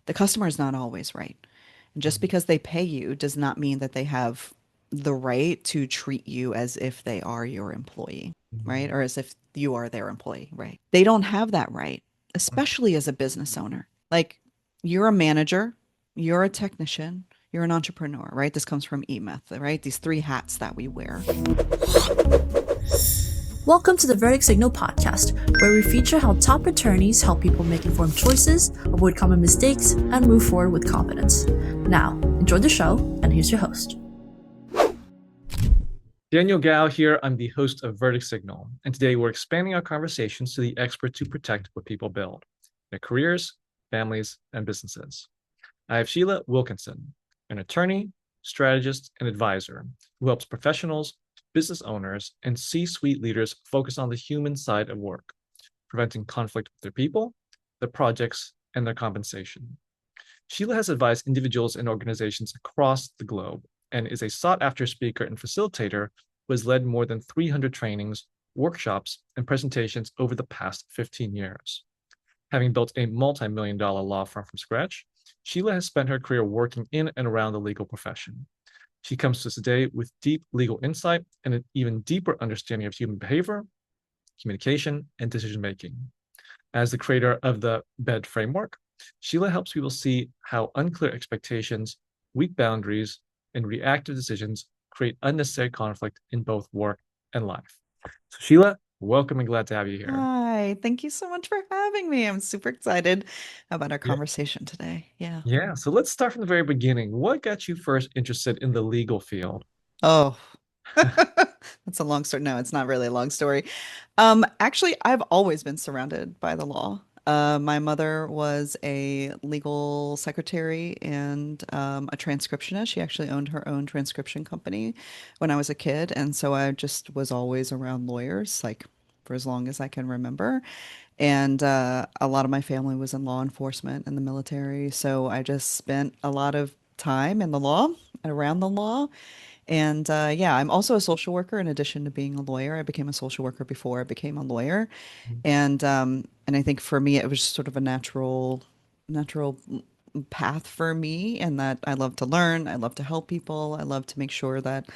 The customer is not always right. And just Mhm. because they pay you does not mean that they have the right to treat you as if they are your employee, right? Mhm. Or as if you are their employee, right? They don't have that right, especially as a business owner. Like, you're a manager, you're a technician, you're an entrepreneur, right? This comes from E-Myth, right? These three hats that we wear. Welcome to the Verdict Signal podcast, where we feature how top attorneys help people make informed choices, avoid common mistakes, and move forward with confidence. Now, enjoy the show, and here's your host. Daniel Gao here. I'm the host of Verdict Signal, and today we're expanding our conversations to the experts who protect what people build, their careers, families, and businesses. I have Sheila Wilkinson, an attorney, strategist, and advisor who helps professionals, business owners, and C-suite leaders focus on the human side of work, preventing conflict with their people, their projects, and their compensation. Sheila has advised individuals and organizations across the globe and is a sought after speaker and facilitator who has led more than 300 trainings, workshops, and presentations over the past 15 years. Having built a multi million dollar law firm from scratch, Sheila has spent her career working in and around the legal profession. She comes to us today with deep legal insight and an even deeper understanding of human behavior, communication, and decision making. As the creator of the BED framework, Sheila helps people see how unclear expectations, weak boundaries, and reactive decisions create unnecessary conflict in both work and life. So, Sheila, welcome and glad to have you here. Hi, thank you so much for having me. I'm super excited about our Yeah. conversation today. Yeah. Yeah. So let's start from the very beginning. What got you first interested in the legal field? Oh, that's a long story. No, it's not really a long story. Actually, I've always been surrounded by the law. My mother was a legal secretary and a transcriptionist. She actually owned her own transcription company when I was a kid, and so I just was always around lawyers, like for as long as I can remember. And a lot of my family was in law enforcement and the military, so I just spent a lot of time in the law and around the law. And yeah, I'm also a social worker in addition to being a lawyer. I became a social worker before I became a lawyer. And I think for me it was just sort of a natural path for me, and that I love to learn, I love to help people, I love to make sure that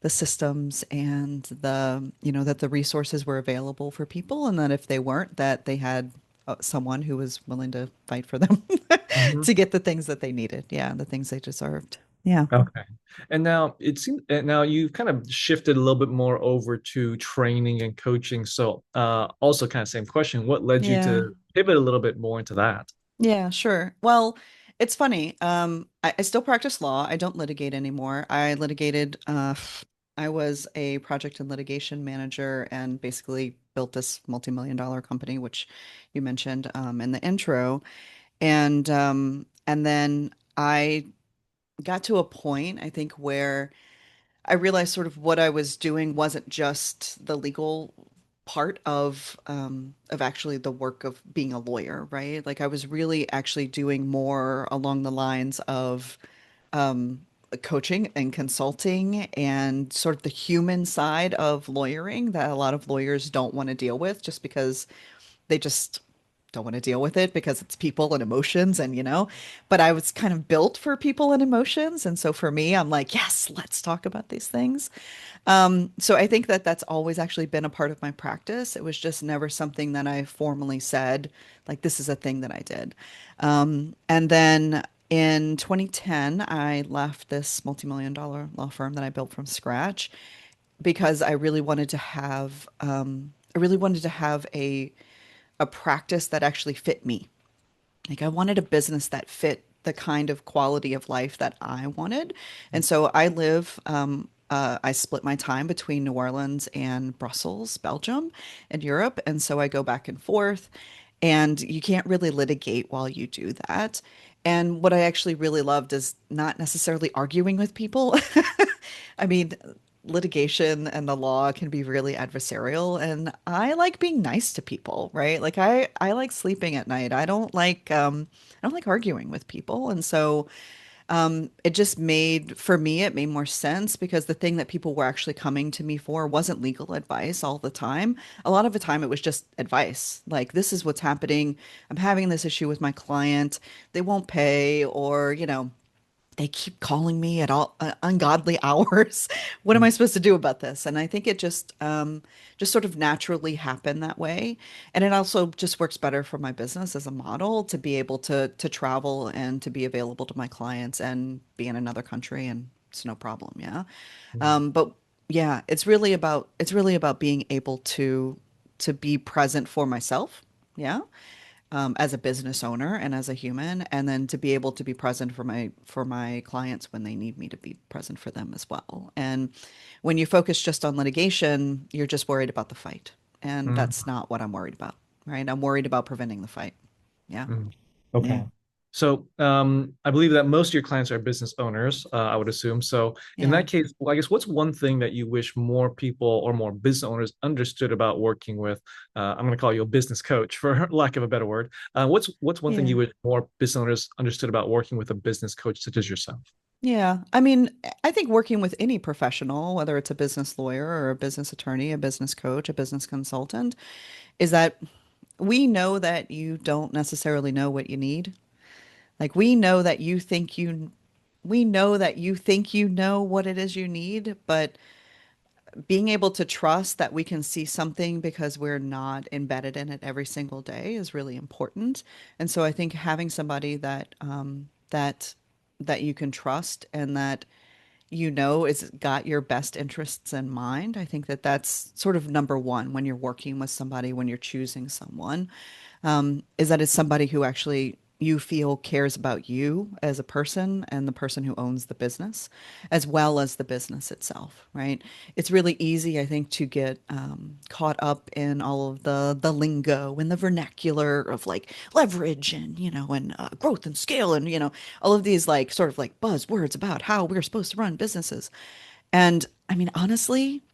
the systems and that the resources were available for people, and that if they weren't, that they had someone who was willing to fight for them Mhm. to get the things that they needed. Yeah, the things they deserved. Yeah. Okay. And now it seems now you've kind of shifted a little bit more over to training and coaching. So also kind of same question. What led you Yeah. to pivot a little bit more into that? Yeah, sure. Well, it's funny. I still practice law. I don't litigate anymore. I was a project and litigation manager and basically built this multi-million-dollar company, which you mentioned in the intro. And then I got to a point, I think, where I realized sort of what I was doing wasn't just the legal part of actually the work of being a lawyer, right? Like I was really actually doing more along the lines of um, coaching and consulting and sort of the human side of lawyering that a lot of lawyers don't want to deal with just because they just don't want to deal with it because it's people and emotions and but I was kind of built for people and emotions, and so for me I'm like, yes, let's talk about these things. So I think that that's always actually been a part of my practice. It was just never something that I formally said, like, this is a thing that I did. And then in 2010, I left this multi-million dollar law firm that I built from scratch because I really wanted to have a practice that actually fit me. Like I wanted a business that fit the kind of quality of life that I wanted. And so I split my time between New Orleans and Brussels, Belgium, and Europe. And so I go back and forth, and you can't really litigate while you do that. And what I actually really loved is not necessarily arguing with people. I mean, litigation and the law can be really adversarial, and I like being nice to people, right? Like I like sleeping at night. I don't like arguing with people. And so It just made, for me, it made more sense because the thing that people were actually coming to me for wasn't legal advice all the time. A lot of the time, it was just advice. Like, this is what's happening. I'm having this issue with my client. They won't pay, or, they keep calling me at all ungodly hours. What am I supposed to do about this? And I think it just sort of naturally happened that way. And it also just works better for my business as a model to be able to travel and to be available to my clients and be in another country, and it's no problem. Yeah. Mhm. But yeah, it's really about being able to be present for myself. Yeah, as a business owner and as a human, and then to be able to be present for my clients when they need me to be present for them as well. And when you focus just on litigation, you're just worried about the fight, and Mhm. that's not what I'm worried about, right? I'm worried about preventing the fight. Yeah, Mhm. yeah, Okay. So, I believe that most of your clients are business owners, I would assume. So, in yeah, that case, well, I guess what's one thing that you wish more people or more business owners understood about working with, I'm going to call you a business coach for lack of a better word. What's one thing yeah. you wish more business owners understood about working with a business coach such as yourself? Yeah. I mean, I think working with any professional, whether it's a business lawyer or a business attorney, a business coach, a business consultant, is that we know that you don't necessarily know what you need. Like, we know that you think you know what it is you need, but being able to trust that we can see something because we're not embedded in it every single day is really important. And so I think having somebody that you can trust and that is got your best interests in mind. I think that that's sort of number one when you're working with somebody, when you're choosing someone, is that it's somebody who actually you feel cares about you as a person and the person who owns the business, as well as the business itself, right? It's really easy, I think, to get caught up in all of the lingo and the vernacular of like leverage and and growth and scale and all of these like sort of like buzzwords about how we're supposed to run businesses. And I mean, honestly,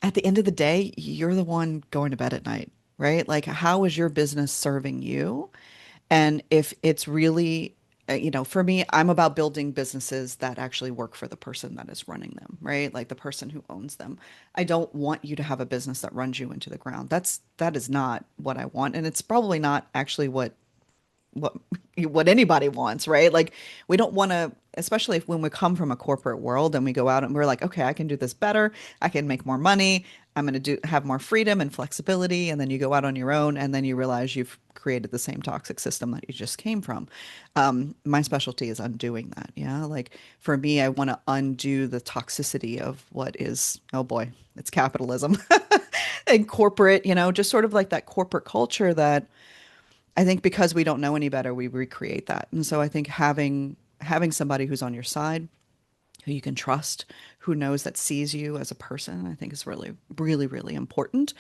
at the end of the day, you're the one going to bed at night, right? Like, how is your business serving you? And if it's really, for me, I'm about building businesses that actually work for the person that is running them, right? Like the person who owns them. I don't want you to have a business that runs you into the ground. That is not what I want. And it's probably not actually what what anybody wants, right? Like, we don't want to, especially if when we come from a corporate world and we go out and we're like, okay, I can do this better, I can make more money, I'm going to do have more freedom and flexibility, and then you go out on your own and then you realize you've created the same toxic system that you just came from. My specialty is undoing that. Yeah, like for me, I want to undo the toxicity of what is, oh boy, it's capitalism and corporate, just sort of like that corporate culture that I think because we don't know any better, we recreate that. And so I think having somebody who's on your side, who you can trust, who knows that sees you as a person, I think is really, really, really important.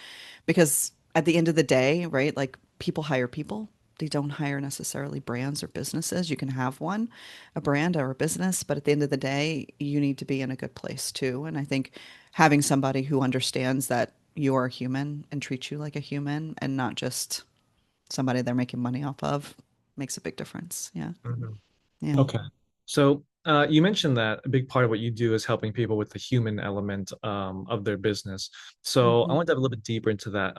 Because at the end of the day, right, like people hire people. They don't hire necessarily brands or businesses. You can have one, a brand or a business, but at the end of the day, you need to be in a good place too. And I think having somebody who understands that you are a human and treats you like a human and not just somebody they're making money off of makes a big difference. Yeah. Mhm. Yeah. Okay. So, you mentioned that a big part of what you do is helping people with the human element of their business. So, I Hmm. want to dive a little bit deeper into that,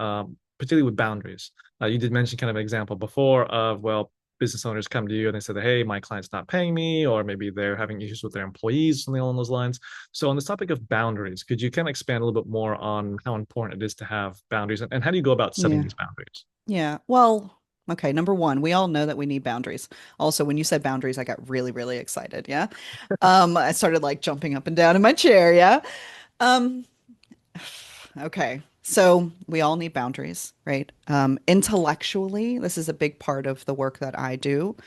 particularly with boundaries. You did mention kind of an example before of, well, business owners come to you and they say that, hey, my client's not paying me, or maybe they're having issues with their employees, something along those lines. So, on this topic of boundaries, could you kind of expand a little bit more on how important it is to have boundaries and how do you go about setting Yeah. these boundaries? Yeah. Well, okay. Number one, we all know that we need boundaries. Also, when you said boundaries, I got really, really excited. Yeah. I started like jumping up and down in my chair. Yeah. Um, okay. So we all need boundaries, right? Intellectually, this is a big part of the work that I do.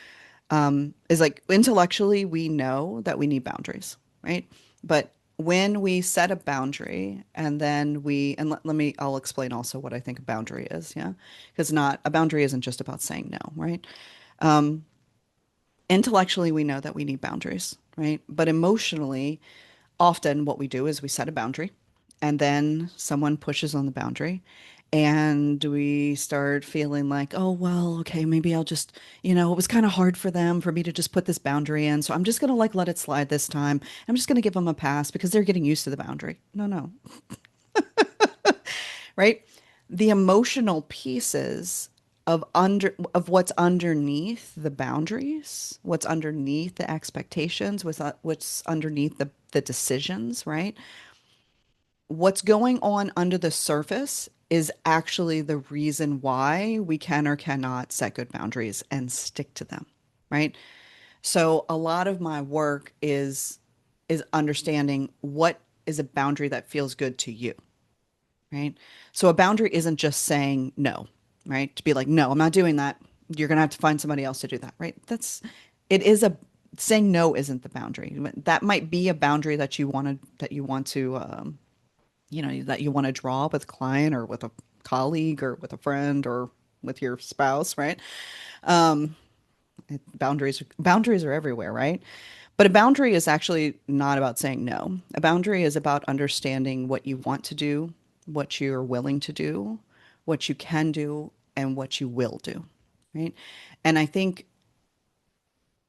Is like intellectually, we know that we need boundaries, right? But when we set a boundary and then I'll explain also what I think a boundary is. Yeah. Because not a boundary isn't just about saying no, right? Intellectually, we know that we need boundaries, right? But emotionally, often what we do is we set a boundary and then someone pushes on the boundary And we start feeling like, oh, well, okay, maybe I'll just, it was kind of hard for me to just put this boundary in. So I'm just going to like let it slide this time. I'm just going to give them a pass because they're getting used to the boundary. No, no, right? The emotional pieces of what's underneath the boundaries, what's underneath the expectations, what's underneath the decisions, right? What's going on under the surface is actually the reason why we can or cannot set good boundaries and stick to them, right? So a lot of my work is understanding what is a boundary that feels good to you, right? So a boundary isn't just saying no, right? To be like, no, I'm not doing that. You're going to have to find somebody else to do that, right? It is a, saying no isn't the boundary. That might be a boundary that you want to, that you want to draw with a client or with a colleague or with a friend or with your spouse, right? Boundaries are everywhere, right? But a boundary is actually not about saying no. A boundary is about understanding what you want to do, what you're willing to do, what you can do, and what you will do, right? And I think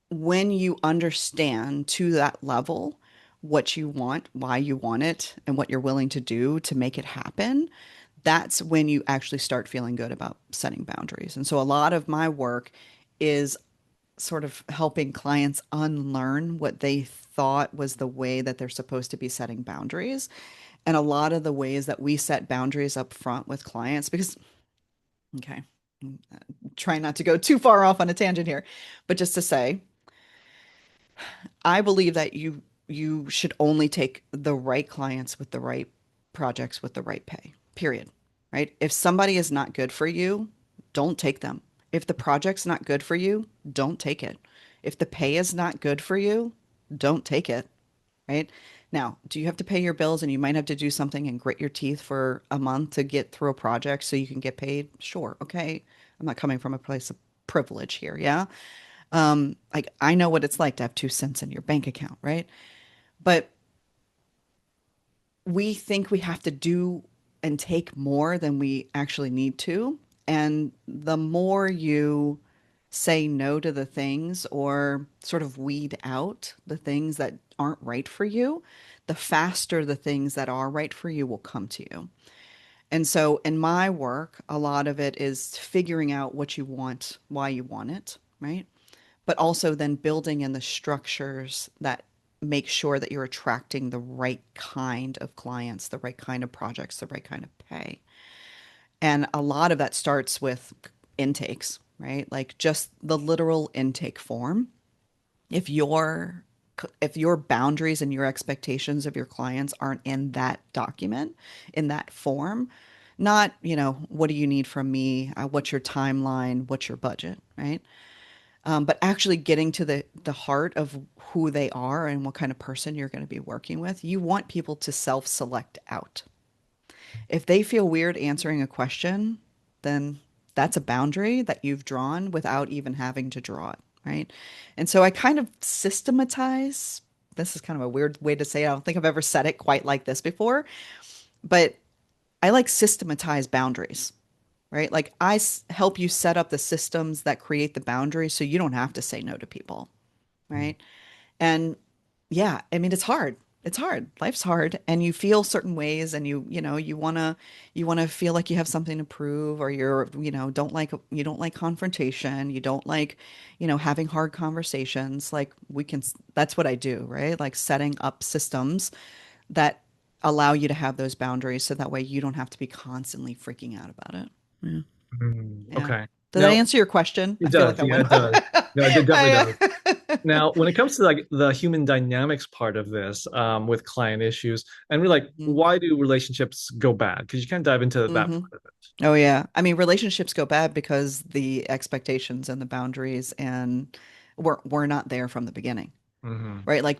when you understand to that level what you want, why you want it, and what you're willing to do to make it happen, that's when you actually start feeling good about setting boundaries. And so a lot of my work is sort of helping clients unlearn what they thought was the way that they're supposed to be setting boundaries. And a lot of the ways that we set boundaries up front with clients, because, okay, try not to go too far off on a tangent here, but just to say, I believe that you should only take the right clients with the right projects with the right pay. Period. Right? If somebody is not good for you, don't take them. If the project's not good for you, don't take it. If the pay is not good for you, don't take it. Right? Now, do you have to pay your bills and you might have to do something and grit your teeth for a month to get through a project so you can get paid? Sure. Okay. I'm not coming from a place of privilege here. Yeah. Like I know what it's like to have 2 cents in your bank account, right? But we think we have to do and take more than we actually need to. And the more you say no to the things or sort of weed out the things that aren't right for you, the faster the things that are right for you will come to you. And so in my work, a lot of it is figuring out what you want, why you want it, right? But also then building in the structures that make sure that you're attracting the right kind of clients, the right kind of projects, the right kind of pay. And a lot of that starts with intakes, right? Like just the literal intake form. If your if your boundaries and your expectations of your clients aren't in that document, in that form, not, what do you need from me? What's your timeline? What's your budget, right? But actually getting to the heart of who they are and what kind of person you're going to be working with, you want people to self-select out. If they feel weird answering a question, then that's a boundary that you've drawn without even having to draw it, right? And so I kind of systematize. This is kind of a weird way to say it. I don't think I've ever said it quite like this before, but I like systematize boundaries, right? Like help you set up the systems that create the boundaries so you don't have to say no to people, right? And yeah, I mean, it's hard. It's hard. Life's hard and you feel certain ways and you want to feel like you have something to prove or you don't like confrontation, you don't like, having hard conversations. Like that's what I do, right? Like setting up systems that allow you to have those boundaries so that way you don't have to be constantly freaking out about it. Yeah. Yeah. Okay. Did that Now answer your question? I it feel does. like I Yeah, went. it does. No, it definitely does. I, Now, when it comes to like the human dynamics part of this, with client issues, and we're like, why do relationships go bad? Because you can dive into that mm-hmm. part of it. Oh yeah. I mean, relationships go bad because the expectations and the boundaries and we're not there from the beginning, Hmm. right? Like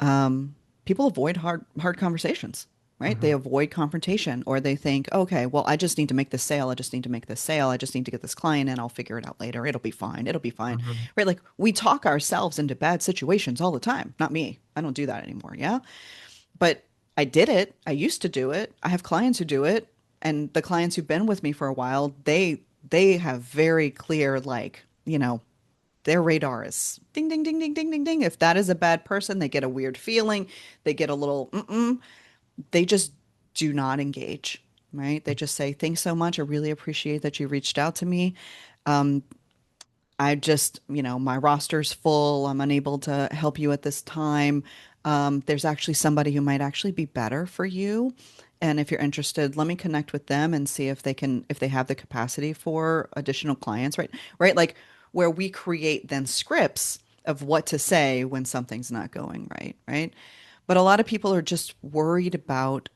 um, people avoid hard conversations, right? They Hmm. avoid confrontation or they think, okay, well, I just need to make this sale. I just need to make this sale. I just need to get this client in. I'll figure it out later. It'll be fine. It'll be fine, Hmm. right? Like we talk ourselves into bad situations all the time. Not me. I don't do that anymore. Yeah. But I did it. I used to do it. I have clients who do it. and the clients who've been with me for a while, they have very clear, like, their radar is ding, ding, ding, ding, ding, ding, ding. If that is a bad person, they get a weird feeling. They get a little, they just do not engage, right? They just say, thanks so much. I really appreciate that you reached out to me. I just, my roster's full. I'm unable to help you at this time. There's actually somebody who might actually be better for you. And if you're interested, let me connect with them and see if they have the capacity for additional clients, right? Right. Like where we create then scripts of what to say when something's not going right. Right. But a lot of people are just worried about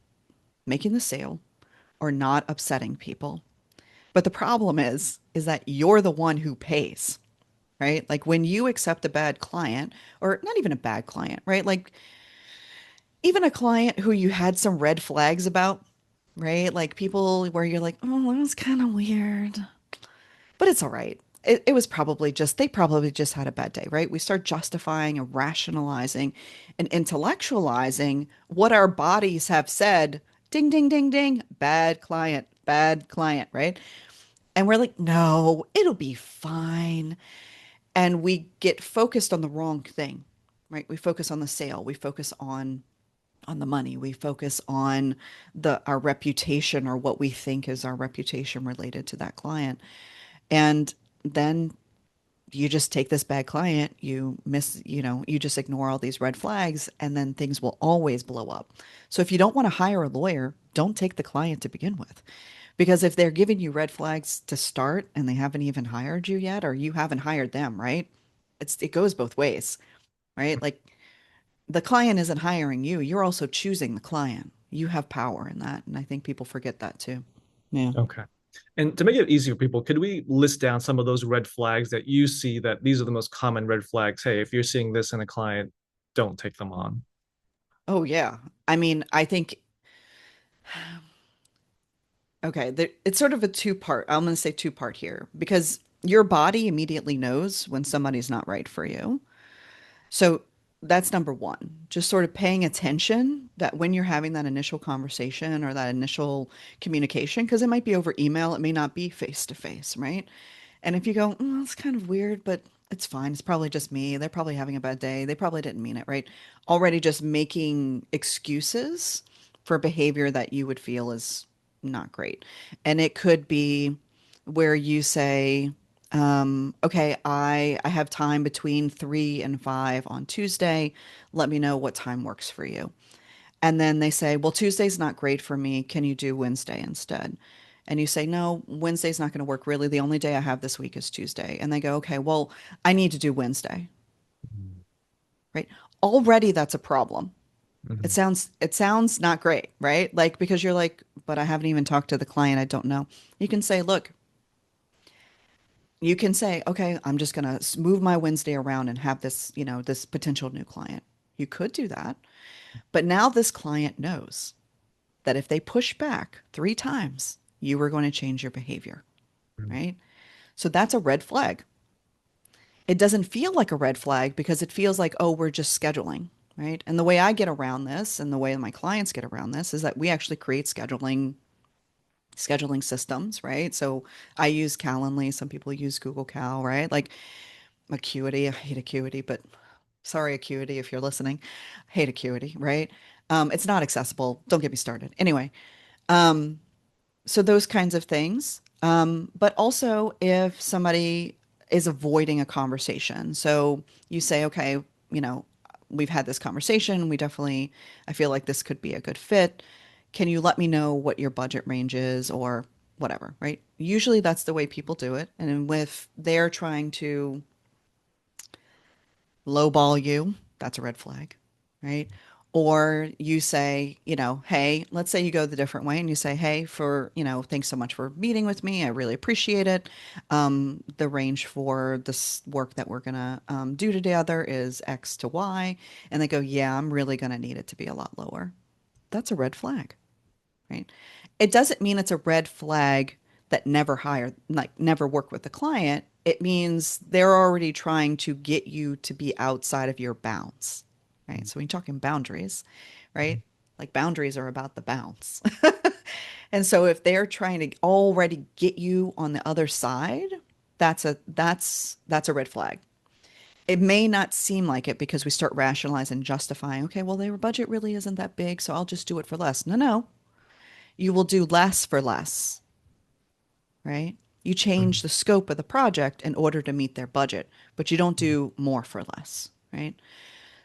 making the sale or not upsetting people. But the problem is that you're the one who pays, right? Like when you accept a bad client, or not even a bad client, right? Like even a client who you had some red flags about, right? Like people where you're like, oh, that was kind of weird, but it's all right. It was probably just, they probably just had a bad day, right? We start justifying and rationalizing and intellectualizing what our bodies have said. Ding, ding, ding, ding. Bad client, right? And we're like, no, it'll be fine. And we get focused on the wrong thing, right? We focus on the sale, we focus on the money, we focus on the our reputation or what we think is our reputation related to that client. And then you just take this bad client, you just ignore all these red flags, and then things will always blow up. So if you don't want to hire a lawyer, don't take the client to begin with. Because if they're giving you red flags to start and they haven't even hired you yet, or you haven't hired them, right? It goes both ways, right? Like the client isn't hiring you, you're also choosing the client. You have power in that, and I think people forget that too. Yeah. Okay. And to make it easier for people, could we list down some of those red flags that you see that these are the most common red flags? Hey, if you're seeing this in a client, don't take them on. Oh yeah. I mean, I think okay, it's sort of a two part. I'm going to say two part here because your body immediately knows when somebody's not right for you. So that's number one. Just sort of paying attention that when you're having that initial conversation or that initial communication, because it might be over email, it may not be face to face, right? And if you go, that's kind of weird, but it's fine. It's probably just me. They're probably having a bad day. They probably didn't mean it, right? Already just making excuses for behavior that you would feel is not great. And it could be where you say, okay, I have time between 3 and 5 on Tuesday. Let me know what time works for you. And then they say, well, Tuesday's not great for me. Can you do Wednesday instead? And you say, no, Wednesday's not going to work really. The only day I have this week is Tuesday. And they go, okay, well, I need to do Wednesday, right? Already that's a problem. Mhm. It sounds not great, right? Like because you're like, but I haven't even talked to the client. I don't know. You can say, look, you can say, okay, I'm just going to move my Wednesday around and have this, this potential new client. You could do that. But now this client knows that if they push back 3 times, you are going to change your behavior, Mhm. right? So that's a red flag. It doesn't feel like a red flag because it feels like, oh, we're just scheduling, right? And the way I get around this and the way my clients get around this is that we actually create scheduling systems, right? So I use Calendly, some people use Google Cal, right? Like Acuity, I hate Acuity, but sorry Acuity if you're listening. I hate Acuity, right? It's not accessible. Don't get me started. Anyway, so those kinds of things. But also if somebody is avoiding a conversation. So you say, okay, you know, we've had this conversation. I feel like this could be a good fit. Can you let me know what your budget range is or whatever, right? Usually that's the way people do it. And if they're trying to lowball you, that's a red flag, right? Or you say, hey, let's say you go the different way and you say, hey, thanks so much for meeting with me. I really appreciate it. The range for this work that we're going to do together is X to Y. And they go, yeah, I'm really going to need it to be a lot lower. That's a red flag, right? It doesn't mean it's a red flag that never work with the client. It means they're already trying to get you to be outside of your bounds, right? So when you're talking boundaries, right? Like boundaries are about the bounds. And so if they're trying to already get you on the other side, that's a red flag. It may not seem like it because we start rationalizing, justifying, okay, well, their budget really isn't that big, so I'll just do it for less. No, no. You will do less for less, right? You change Mhm. the scope of the project in order to meet their budget, but you don't do more for less, right?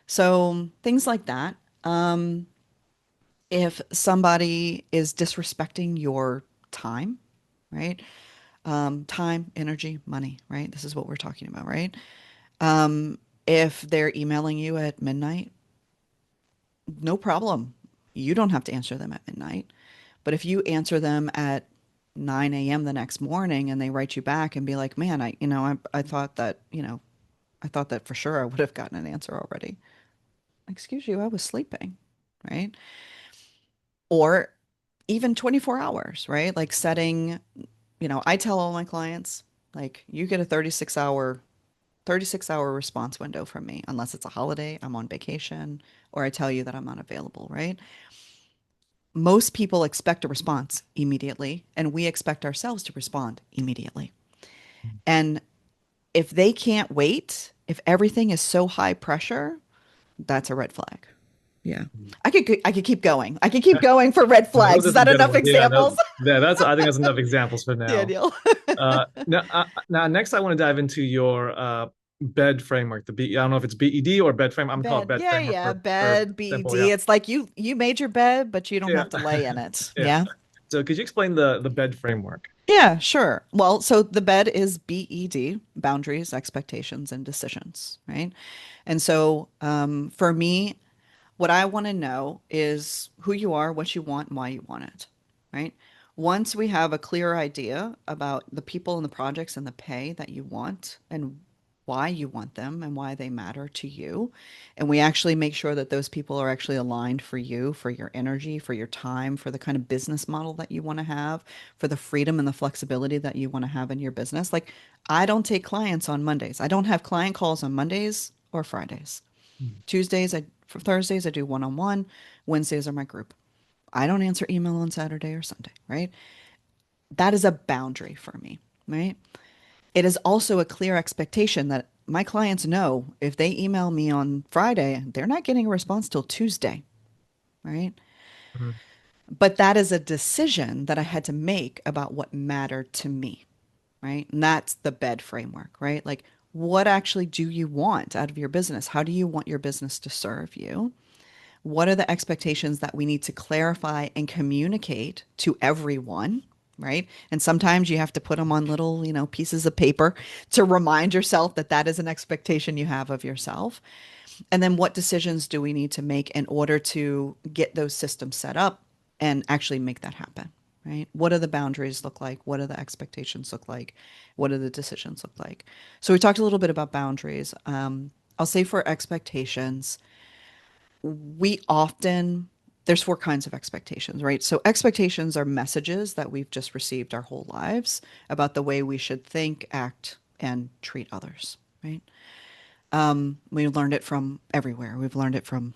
So things like that. If somebody is disrespecting your time, right? Time, energy, money, right? This is what we're talking about, right? If they're emailing you at midnight, no problem. You don't have to answer them at midnight. But if you answer them at 9 a.m. the next morning and they write you back and be like, man, I thought that, I thought that for sure I would have gotten an answer already. Excuse you, I was sleeping, right? Or even 24 hours, right? Like setting, I tell all my clients, like you get a 36-hour response window from me unless it's a holiday, I'm on vacation, or I tell you that I'm not available, right? Most people expect a response immediately, and we expect ourselves to respond immediately. And if they can't wait, if everything is so high pressure, that's a red flag. Yeah. I could keep going. I could keep going for red Those flags. are Is some that good enough ones. Yeah, examples? that's I think that's enough examples for now. Daniel. Now, next I want to dive into your bed framework. I don't know if it's BED or bed frame. I'm gonna call it Bed. bed Yeah, framework yeah. for Bed, simple. Yeah, BED. It's like you made your bed, but you don't yeah, have to lay in it. yeah. Yeah. So could you explain the bed framework? Yeah, sure. Well, so the bed is BED, boundaries, expectations, and decisions, right? And so for me, what I want to know is who you are, what you want, and why you want it, right? Once we have a clear idea about the people and the projects and the pay that you want and why you want them and why they matter to you, and we actually make sure that those people are actually aligned for you, for your energy, for your time, for the kind of business model that you want to have, for the freedom and the flexibility that you want to have in your business. Like, I don't take clients on Mondays. I don't have client calls on Mondays or Fridays. Tuesdays, for Thursdays, I do one on one. Wednesdays are my group. I don't answer email on Saturday or Sunday, right? That is a boundary for me, right? It is also a clear expectation that my clients know if they email me on Friday, they're not getting a response till Tuesday, right? Mhm. But that is a decision that I had to make about what mattered to me, right? And that's the bed framework, right? Like, what actually do you want out of your business? How do you want your business to serve you? What are the expectations that we need to clarify and communicate to everyone, right? And sometimes you have to put them on little, pieces of paper to remind yourself that that is an expectation you have of yourself. And then what decisions do we need to make in order to get those systems set up and actually make that happen, right? What do the boundaries look like? What do the expectations look like? What do the decisions look like? So we talked a little bit about boundaries. I'll say for expectations, we often there's four kinds of expectations, right? So expectations are messages that we've just received our whole lives about the way we should think, act, and treat others, right? We learned it from everywhere. We've learned it from,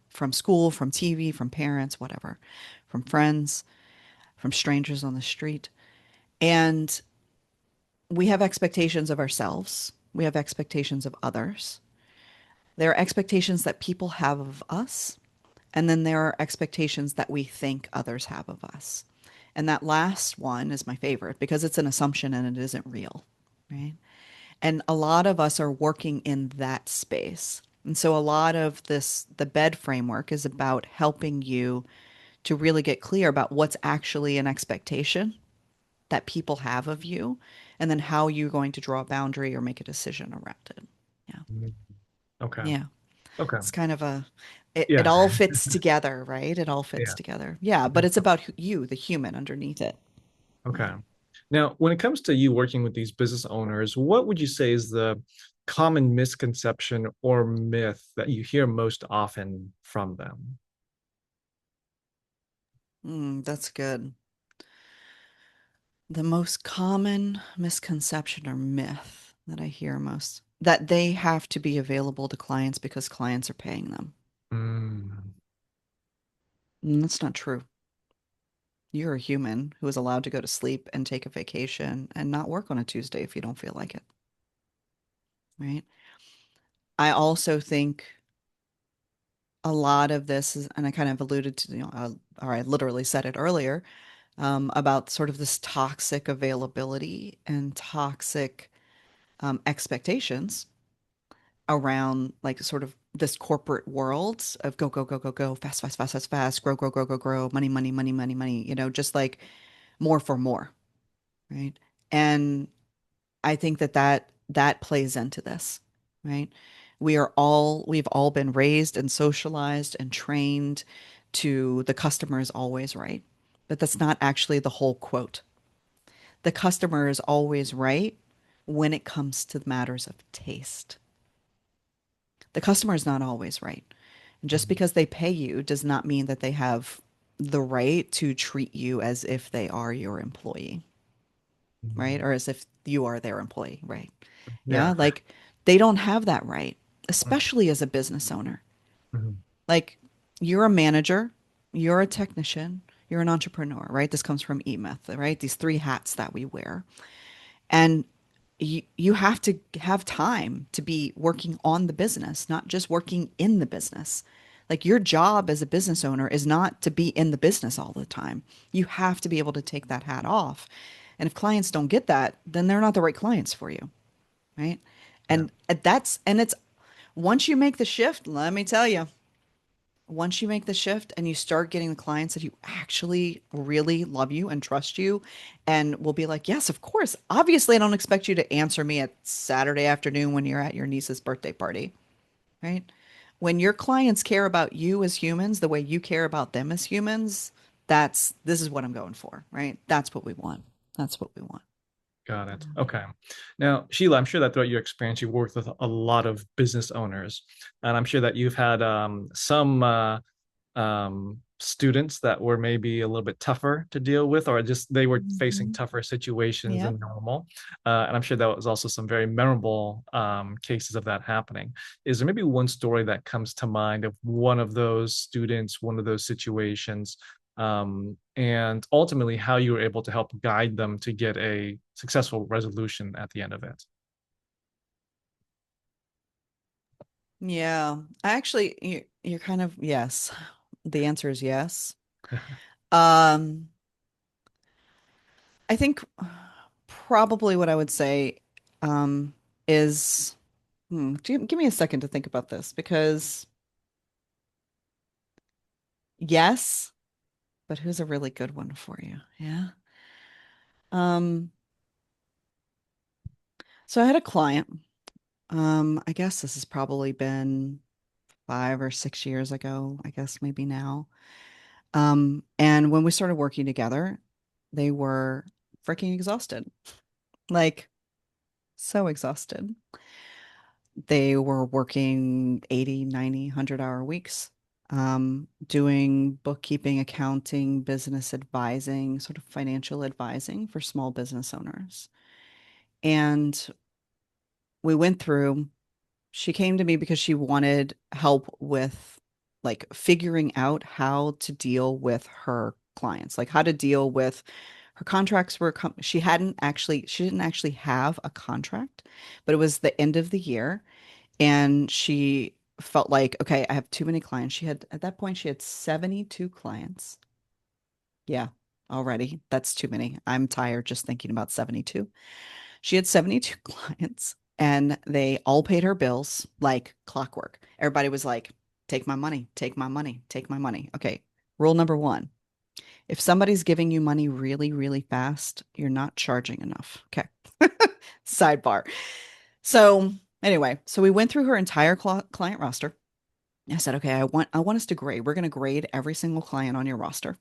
from school, from TV, from parents, whatever, from friends, from strangers on the street. And we have expectations of ourselves. We have expectations of others. There are expectations that people have of us. And then there are expectations that we think others have of us. And that last one is my favorite because it's an assumption and it isn't real, right? And a lot of us are working in that space. And so a lot of the bed framework is about helping you to really get clear about what's actually an expectation that people have of you, and then how you're going to draw a boundary or make a decision around it. Yeah. Mhm. Okay. Yeah. Okay. It's kind of it Yeah. all fits together, right? It all fits Yeah. together. Yeah. But it's about you, the human underneath it. Okay. Yeah. Now, when it comes to you working with these business owners, what would you say is the common misconception or myth that you hear most often from them? That's good. The most common misconception or myth that I hear most that they have to be available to clients because clients are paying them. Mm, That's not true. You're a human who is allowed to go to sleep and take a vacation and not work on a Tuesday if you don't feel like it, right? I also think a lot of this is, and I kind of alluded to, or I literally said it earlier, about sort of this toxic availability and toxic expectations around like sort of this corporate world of go, go, go, go, go, fast, fast, fast, fast, fast, grow, grow, grow, grow, grow, money, money, money, money, money, just like more for more, right? And I think that plays into this, right? We've all been raised and socialized and trained to the customer is always right. But that's not actually the whole quote. The customer is always right when it comes to matters of taste. The customer is not always right. And just Mhm. because they pay you does not mean that they have the right to treat you as if they are your employee, right? Mhm. Or as if you are their employee, right? Yeah, Yeah. like they don't have that right, Mhm. especially as a business owner. Mhm. Like you're a manager, you're a technician, you're an entrepreneur, right? This comes from E-Myth, right? These three hats that we wear. And you have to have time to be working on the business, not just working in the business. Like your job as a business owner is not to be in the business all the time. You have to be able to take that hat off. And if clients don't get that, then they're not the right clients for you, right? Yeah. And it's once you make the shift, let me tell you, once you make the shift and you start getting the clients that you actually really love you and trust you and will be like, yes, of course. Obviously, I don't expect you to answer me at Saturday afternoon when you're at your niece's birthday party, right? When your clients care about you as humans, the way you care about them as humans, this is what I'm going for, right? That's what we want. That's what we want. Got it. Okay. Now, Sheila, I'm sure that throughout your experience, you've worked with a lot of business owners, and I'm sure that you've had some students that were maybe a little bit tougher to deal with, or just they were facing Hmm. tougher situations Yep. than normal. And I'm sure that was also some very memorable cases of that happening. Is there maybe one story that comes to mind of one of those students, one of those situations, and ultimately how you were able to help guide them to get a successful resolution at the end of it? Yeah. I actually, you're kind of, yes. The answer is yes. Um, I think probably what I would say um, is, give me a second to think about this because yes, but who's a really good one for you? Yeah. Um, so I had a client. I guess this has probably been 5 or 6 years ago, I guess maybe now. And when we started working together, they were freaking exhausted, like so exhausted. They were working 80, 90, 100-hour weeks, doing bookkeeping, accounting, business advising, sort of financial advising for small business owners. And we went through, she came to me because she wanted help with like figuring out how to deal with her clients, like how to deal with her contracts were, she didn't actually have a contract, but it was the end of the year and she felt like, okay, I have too many clients. She had, at that point, she had 72 clients. Yeah, already. That's too many. I'm tired just thinking about 72. She had 72 clients and they all paid her bills like clockwork. Everybody was like, take my money, take my money, take my money. Okay. Rule number one, if somebody's giving you money really, really fast, you're not charging enough. Okay. Sidebar. So anyway, so we went through her entire client roster. I said, okay, I want us to grade. We're going to grade every single client on your roster.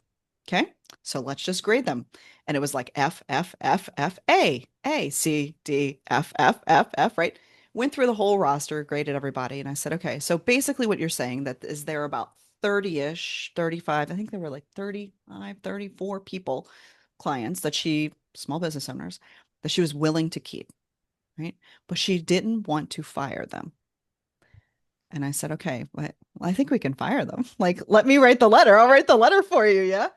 Okay. So let's just grade them. And it was like F, F, F, F, A, C, D, F, F, F, F, right? Went through the whole roster, graded everybody. And I said, okay, so basically what you're saying that is there about 30-ish, 35, I think there were like 35, 34 people, clients that small business owners, that she was willing to keep, right? But she didn't want to fire them. And I said, okay, well, I think we can fire them. Like, let me write the letter. I'll write the letter for you. Yeah.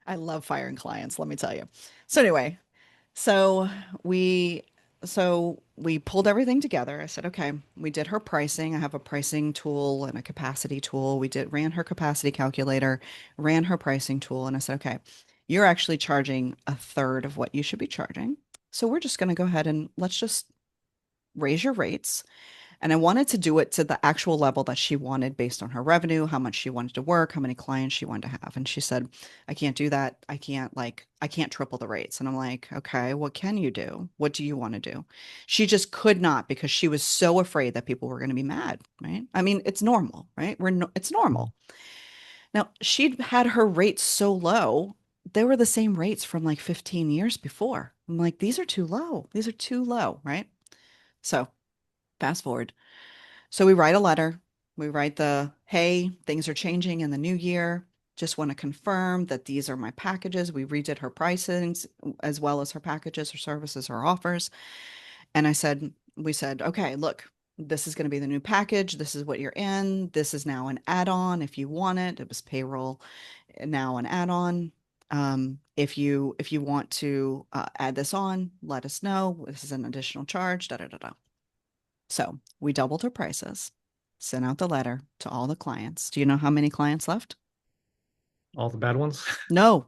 I love firing clients, let me tell you. So anyway, so we we pulled everything together. I said, okay, we did her pricing. I have a pricing tool and a capacity tool. We did ran her capacity calculator, ran her pricing tool, and I said, okay, you're actually charging a third of what you should be charging. So we're just going to go ahead and let's just raise your rates. And I wanted to do it to the actual level that she wanted based on her revenue, how much she wanted to work, how many clients she wanted to have. And she said, I can't do that. I can't triple the rates. And I'm like, okay, what can you do? What do you want to do? She just could not because she was so afraid that people were going to be mad, right? I mean, it's normal, right? It's Mhm. normal. Now, she'd had her rates so low. They were the same rates from like 15 years before. I'm like, these are too low. These are too low, right? So fast forward. So we write a letter. We write hey, things are changing in the new year. Just want to confirm that these are my packages. We redid her pricings as well as her packages, her services, her offers. And we said, okay, look, this is going to be the new package. This is what you're in. This is now an add-on if you want it. It was payroll, now an add-on. If you want to add this on, let us know. This is an additional charge. Da da da da. So we doubled her prices, sent out the letter to all the clients. Do you know how many clients left? All the bad ones. No,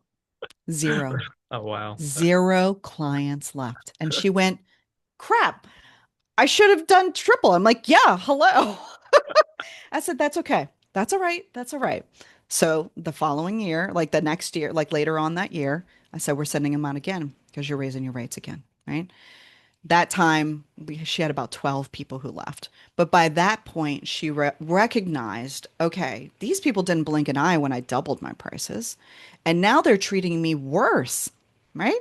zero. Oh wow. Zero clients left. And she went, crap, I should have done triple. I'm like, yeah, hello. I said, that's okay. That's all right. That's all right. So the following year, like the next year, like later on that year, I said, we're sending them out again because you're raising your rates again. Right. That time she had about 12 people who left. But by that point, she recognized, okay, these people didn't blink an eye when I doubled my prices. And now they're treating me worse. Right.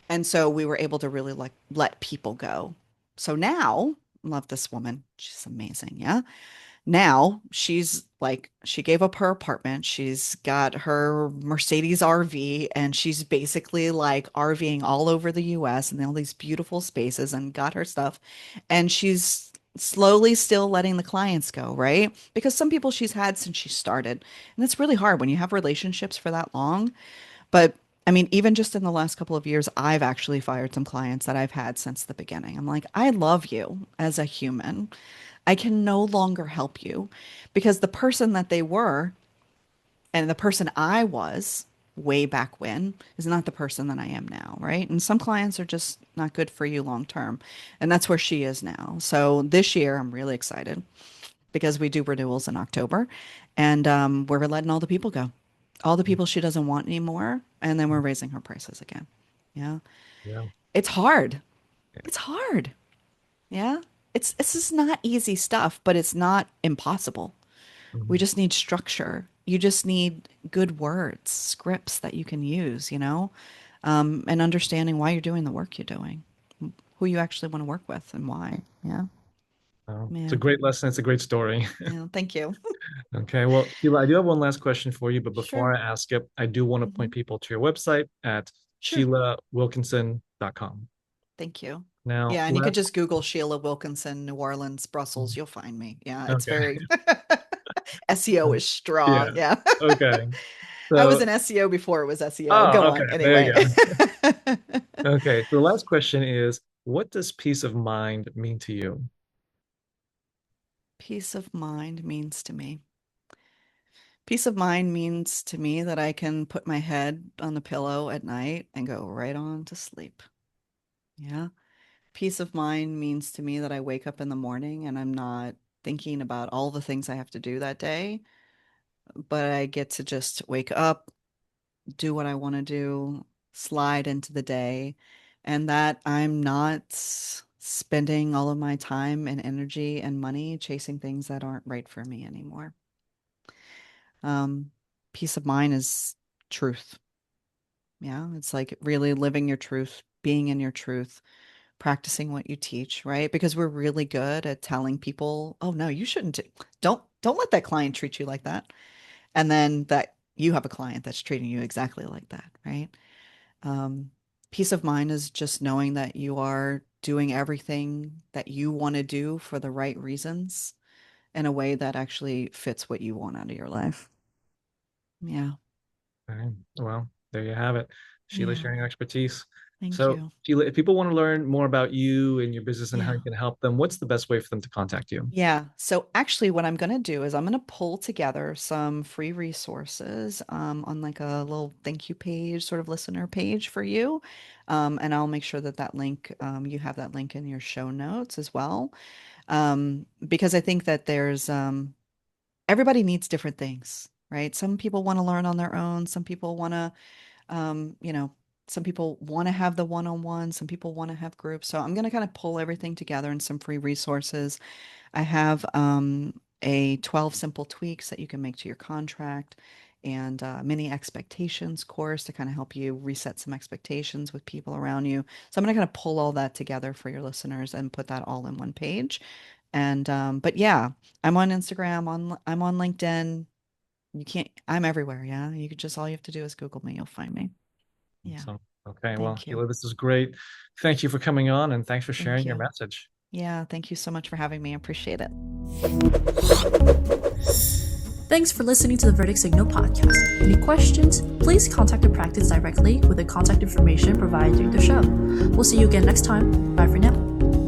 And so we were able to really like let people go. So now, love this woman. She's amazing. Yeah. Now she's like, she gave up her apartment. She's got her Mercedes RV and she's basically like RVing all over the US and all these beautiful spaces and got her stuff. And she's slowly still letting the clients go, right? Because some people she's had since she started. And it's really hard when you have relationships for that long. But I mean, even just in the last couple of years, I've actually fired some clients that I've had since the beginning. I'm like, I love you as a human. I can no longer help you because the person that they were and the person I was way back when is not the person that I am now, right? And some clients are just not good for you long term. And that's where she is now. So this year, I'm really excited because we do renewals in October and we're letting all the people go, all the people she doesn't want anymore. And then we're raising her prices again. Yeah. Yeah. It's hard. It's hard. Yeah. This is not easy stuff, but it's not impossible. We Mhm. just need structure. You just need good words, scripts that you can use, and understanding why you're doing the work you're doing, who you actually want to work with and why. Yeah. It's a Yeah. great lesson. It's a great story. Yeah. Thank you. Okay, well, Sheila, I do have one last question for you, but before Sure. I ask it, I do want to point Hmm. people to your website at Sure. SheilaWilkinson.com. Thank you. Now, Yeah. And you could last, just Google Sheila Wilkinson, New Orleans, Brussels. You'll find me. Yeah. It's okay, very SEO is yeah, strong. Yeah. okay. I was So, an SEO before it was SEO. Go oh, okay, on. there you Anyway. go. Okay, so the last question is, what does peace of mind mean to you? Peace of mind means to me. Peace of mind means to me that I can put my head on the pillow at night and go right on to sleep. Yeah. Peace of mind means to me that I wake up in the morning and I'm not thinking about all the things I have to do that day, but I get to just wake up, do what I want to do, slide into the day, and that I'm not spending all of my time and energy and money chasing things that aren't right for me anymore. Um, Peace of mind is truth. Yeah, it's like really living your truth, being in your truth, practicing what you teach, right? Because we're really good at telling people, "Oh no, you shouldn't do. Don't let that client treat you like that." And then that you have a client that's treating you exactly like that, right? Um, Peace of mind is just knowing that you are doing everything that you want to do for the right reasons in a way that actually fits what you want out of your life. Yeah. Okay, well, There you have it. Sheila Yeah. sharing her expertise. Thank So, you. Sheila, if people want to learn more about you and your business and how Yeah. you can help them, what's the best way for them to contact you? Yeah. So actually, what I'm going to do is I'm going to pull together some free resources on like a little thank you page, sort of listener page for you. And I'll make sure that that link, you have that link in your show notes as well. Because I think that everybody needs different things, right? Some people want to learn on their own. Some people want to, you know, some people want to have the one-on-one. Some people want to have groups. So I'm going to kind of pull everything together in some free resources. I have a 12 simple tweaks that you can make to your contract and mini expectations course to kind of help you reset some expectations with people around you. So I'm going to kind of pull all that together for your listeners and put that all in one page. And but yeah, I'm on Instagram, I'm on LinkedIn. I'm everywhere. Yeah. You could just, all you have to do is Google me. You'll find me. Yeah. So, okay, well, Thank you. Sheila, this is great. Thank you for coming on and thanks for Thank sharing your you. message. Yeah. Thank you so much for having me. I appreciate it. Thanks for listening to the Verdict Signal podcast. Any questions? Please contact the practice directly with the contact information provided during the show. We'll see you again next time. Bye for now.